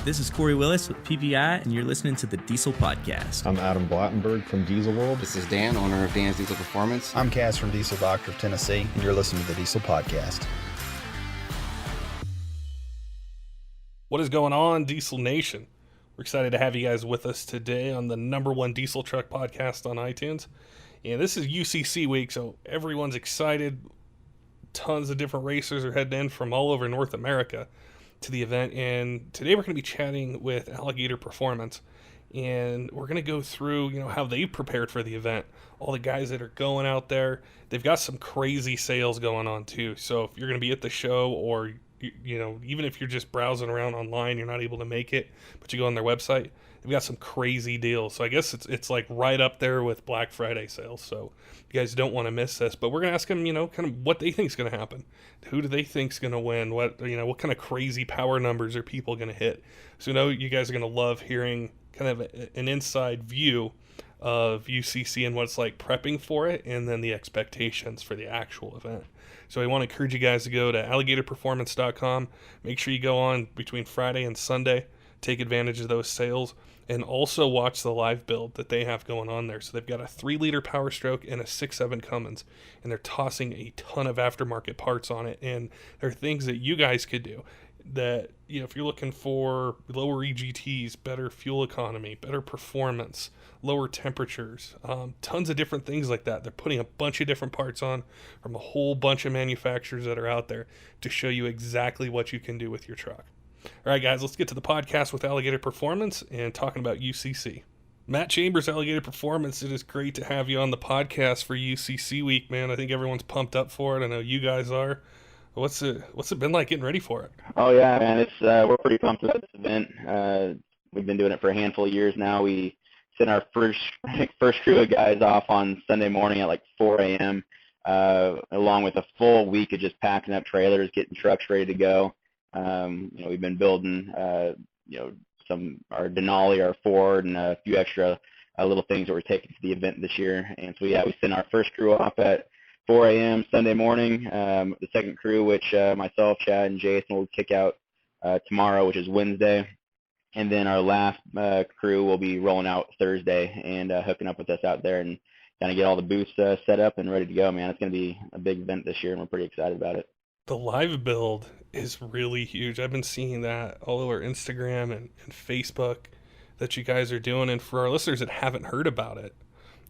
This is Corey Willis with PPEI, and you're listening to the Diesel Podcast. I'm Adam Blattenberg from Diesel World. This is Dan, owner of Dan's Diesel Performance. I'm Kaz from Diesel Doctor of Tennessee, and you're listening to the Diesel Podcast. What is going on, Diesel Nation? We're excited to have you guys with us today on the #1 diesel truck podcast on iTunes. And this is UCC week, so everyone's excited. Tons of different racers are heading in from all over North America to the event. And today we're going to be chatting with Alligator Performance. And we're going to go through, how they've prepared for the event. All the guys that are going out there. They've got some crazy sales going on too. So if you're going to be at the show, or even if you're just browsing around online, you're not able to make it, but you go on their website, they've got some crazy deals. So I guess it's like right up there with Black Friday sales. So you guys don't want to miss this. But we're going to ask them, kind of what they think is going to happen. Who do they think is going to win? What kind of crazy power numbers are people going to hit? So you guys are going to love hearing kind of an inside view of UCC and what it's like prepping for it, and then the expectations for the actual event. So I want to encourage you guys to go to alligatorperformance.com. Make sure you go on between Friday and Sunday, take advantage of those sales, and also watch the live build that they have going on there. So they've got a 3-liter Powerstroke and a 6.7 Cummins, and they're tossing a ton of aftermarket parts on it. And there are things that you guys could do that, if you're looking for lower EGTs, better fuel economy, better performance, lower temperatures, tons of different things like that. They're putting a bunch of different parts on from a whole bunch of manufacturers that are out there to show you exactly what you can do with your truck. All right, guys, let's get to the podcast with Alligator Performance and talking about UCC. Matt Chambers, Alligator Performance, it is great to have you on the podcast for UCC week, man. I think everyone's pumped up for it. I know you guys are. What's it been like getting ready for it? Oh yeah, man, it's we're pretty pumped about this event. We've been doing it for a handful of years now. We sent our first crew of guys off on Sunday morning at like 4 a.m. Along with a full week of just packing up trailers, getting trucks ready to go. We've been building our Denali, our Ford, and a few extra little things that we're taking to the event this year. And so we sent our first crew off at 4 a.m. Sunday morning. The second crew, which myself, Chad, and Jason will kick out tomorrow, which is Wednesday. And then our last crew will be rolling out Thursday and hooking up with us out there and kind of get all the booths set up and ready to go, man. It's going to be a big event this year, and we're pretty excited about it. The live build is really huge. I've been seeing that all over Instagram and Facebook that you guys are doing. And for our listeners that haven't heard about it,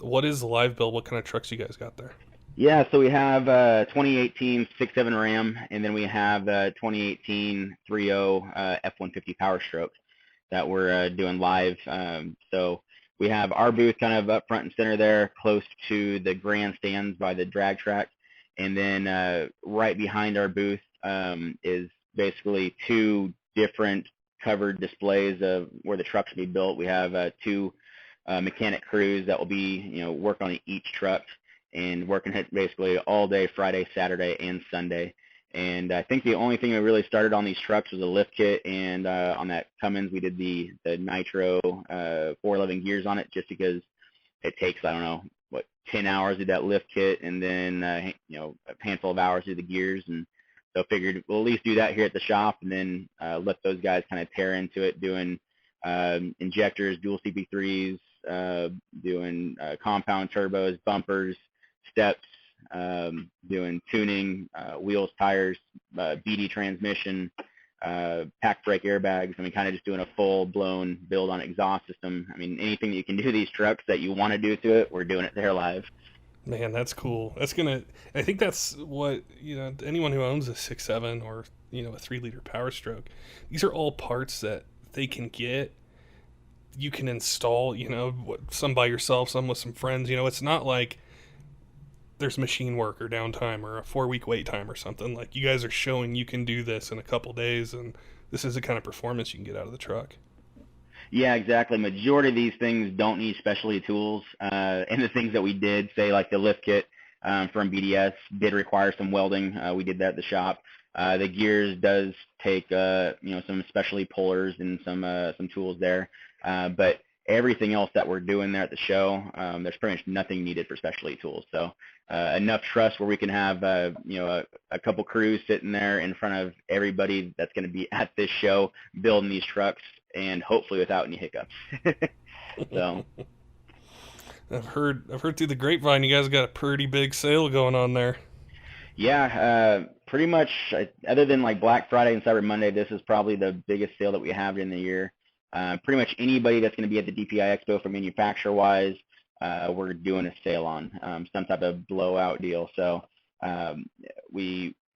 what is the live build? What kind of trucks you guys got there? Yeah, so we have 2018 6.7 Ram, and then we have 2018 3.0 F-150 Powerstroke that we're doing live. So we have our booth kind of up front and center there, close to the grandstands by the drag track. And then right behind our booth is basically 2 different covered displays of where the trucks will be built. We have 2 mechanic crews that will be, work on each truck and working basically all day, Friday, Saturday, and Sunday. And I think the only thing that really started on these trucks was a lift kit, and on that Cummins we did the Nitro 411 gears on it, just because it takes, 10 hours to do that lift kit, and then a handful of hours to do the gears. And so figured we'll at least do that here at the shop, and then let those guys kind of tear into it, doing injectors, dual CP3s, doing compound turbos, bumpers, steps, doing tuning, wheels, tires, BD transmission, pack brake airbags. Kind of just doing a full-blown build on exhaust system. Anything that you can do to these trucks that you want to do to it, we're doing it there live. Man, that's cool. I think that's what, anyone who owns a 6.7 or, a 3-liter Powerstroke, these are all parts that they can get. You can install, some by yourself, some with some friends. It's not like there's machine work or downtime or a 4-week wait time or something. Like, you guys are showing you can do this in a couple days, and this is the kind of performance you can get out of the truck. Yeah, exactly. Majority of these things don't need specialty tools. And the things that we did, say like the lift kit from BDS, did require some welding. We did that at the shop. The gears does take some specialty pullers and some tools there. But everything else that we're doing there at the show, there's pretty much nothing needed for specialty tools. So enough trust where we can have a couple crews sitting there in front of everybody that's going to be at this show building these trucks, and hopefully without any hiccups. So I've heard through the grapevine you guys got a pretty big sale going on there. yeah, pretty much other than like Black Friday and Cyber Monday, this is probably the biggest sale that we have in the year. Pretty much anybody that's going to be at the DPI Expo for manufacturer wise, we're doing a sale on some type of blowout deal. So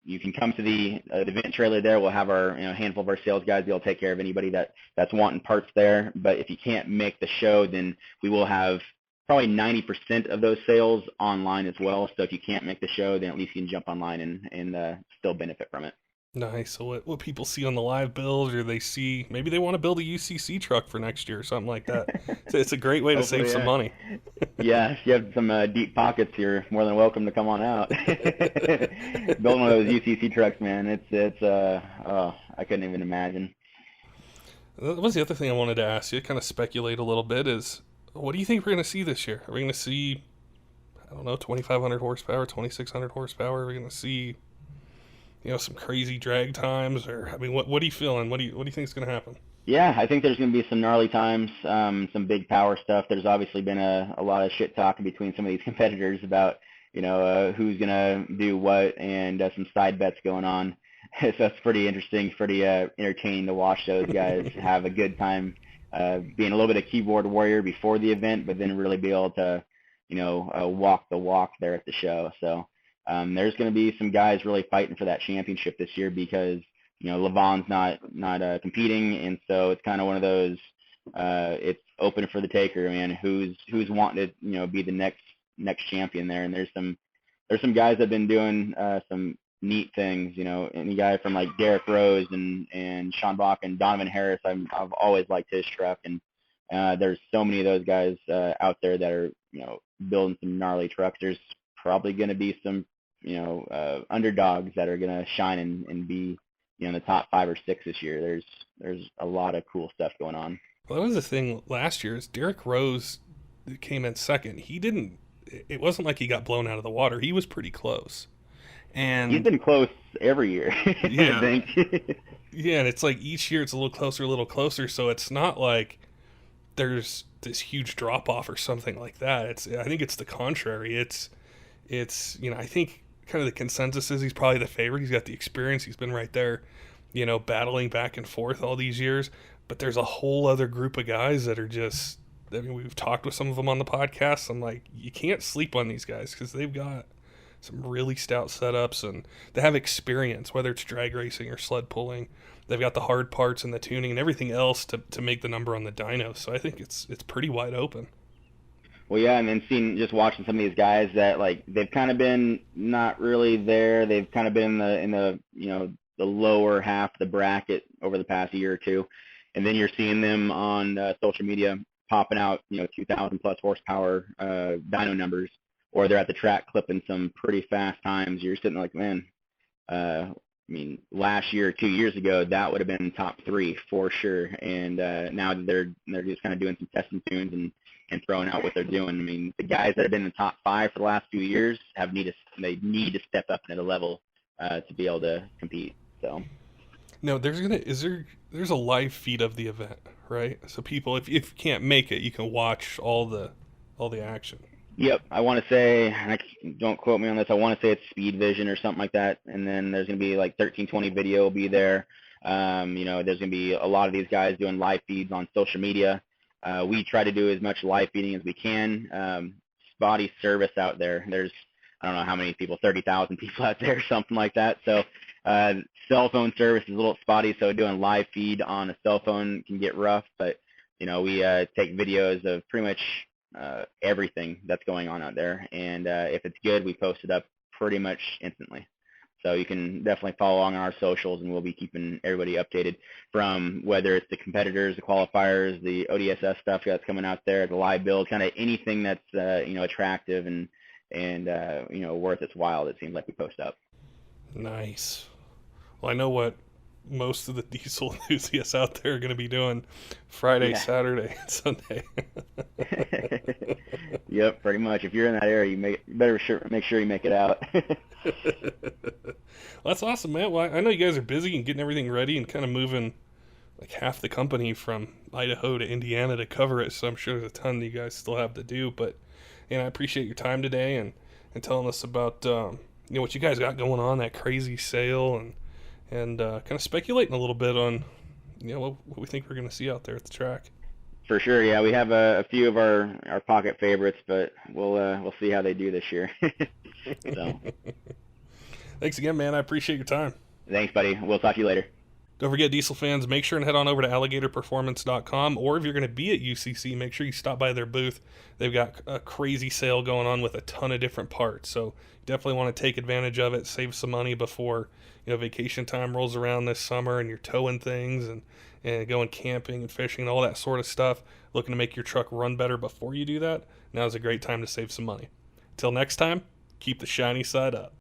you can come to the event trailer there. We'll have our handful of our sales guys. They'll take care of anybody that's wanting parts there. But if you can't make the show, then we will have probably 90% of those sales online as well. So if you can't make the show, then at least you can jump online and still benefit from it. Nice. So what people see on the live build, or they see maybe they want to build a UCC truck for next year or something like that. So it's a great way to save some money. Yeah, if you have some deep pockets, you're more than welcome to come on out. Building one of those UCC trucks, man, I couldn't even imagine. That was the other thing I wanted to ask you, kind of speculate a little bit, is what do you think we're going to see this year? Are we going to see, I don't know, 2,500 horsepower, 2,600 horsepower? Are we going to see some crazy drag times, or I mean, what are you feeling? What do you think is going to happen? Yeah, I think there's going to be some gnarly times, some big power stuff. There's obviously been a lot of shit talking between some of these competitors about who's going to do what, and some side bets going on. So that's pretty interesting, pretty entertaining to watch those guys have a good time, being a little bit of keyboard warrior before the event, but then really be able to walk the walk there at the show. So there's going to be some guys really fighting for that championship this year because Levon's not competing, and so it's kind of one of those it's open for the taker, man. Who's wanting to be the next champion there? And there's some guys that have been doing some neat things. Any guy from like Derek Rose and Sean Bach and Donovan Harris, I've always liked his truck, and there's so many of those guys out there that are building some gnarly trucks. There's probably going to be some underdogs that are going to shine and be in the top 5 or 6 this year. There's a lot of cool stuff going on. Well, that was the thing last year is Derek Rose came in second. It wasn't like he got blown out of the water. He was pretty close. And he's been close every year, yeah. I think. Yeah, and it's like each year it's a little closer, so it's not like there's this huge drop off or something like that. I think it's the contrary. It's I think kind of the consensus is he's probably the favorite. He's got the experience. He's been right there, battling back and forth all these years. But there's a whole other group of guys that are just, I mean, we've talked with some of them on the podcast. I'm like, you can't sleep on these guys because they've got some really stout setups and they have experience, whether it's drag racing or sled pulling. They've got the hard parts and the tuning and everything else to make the number on the dyno. So I think it's pretty wide open. Well, yeah, and then watching some of these guys that they've kind of been not really there. They've kind of been in the the lower half of the bracket over the past year or two, and then you're seeing them on social media popping out 2,000 plus horsepower dyno numbers, or they're at the track clipping some pretty fast times. You're sitting like, man, I mean, last year or 2 years ago, that would have been top 3 for sure, and now they're just kind of doing some testing tunes and throwing out what they're doing. I mean, the guys that have been in the top 5 for the last few years they need to step up at a level to be able to compete. So, no, there's a live feed of the event, right? So people, if you can't make it, you can watch all the action. Yep, I want to say, don't quote me on this, I want to say it's Speed Vision or something like that, and then there's going to be 1320 video will be there. There's going to be a lot of these guys doing live feeds on social media. We try to do as much live feeding as we can. Spotty service out there. There's, I don't know how many people, 30,000 people out there, something like that. So cell phone service is a little spotty, so doing live feed on a cell phone can get rough. But, we take videos of pretty much everything that's going on out there. And if it's good, we post it up pretty much instantly. So you can definitely follow along on our socials, and we'll be keeping everybody updated from whether it's the competitors, the qualifiers, the ODSS stuff that's coming out there, the live build, kind of anything that's attractive and worth its while. It seems like we post up. Nice. Well, I know what most of the diesel enthusiasts out there are going to be doing Friday, Saturday, and Sunday. Yep, pretty much. If you're in that area, you better make sure you make it out. Well, that's awesome, man. Well, I know you guys are busy and getting everything ready and kind of moving like half the company from Idaho to Indiana to cover it, so I'm sure there's a ton that you guys still have to do. But I appreciate your time today and telling us about what you guys got going on, that crazy sale, and kind of speculating a little bit on what we think we're going to see out there at the track. For sure, yeah, we have a few of our pocket favorites, but we'll see how they do this year. So, thanks again, man. I appreciate your time. Thanks, buddy. We'll talk to you later. Don't forget, Diesel fans, make sure and head on over to alligatorperformance.com, or if you're going to be at UCC, make sure you stop by their booth. They've got a crazy sale going on with a ton of different parts, so definitely want to take advantage of it, save some money before vacation time rolls around this summer and you're towing things and going camping and fishing and all that sort of stuff. Looking to make your truck run better before you do that, now's a great time to save some money. Till next time, keep the shiny side up.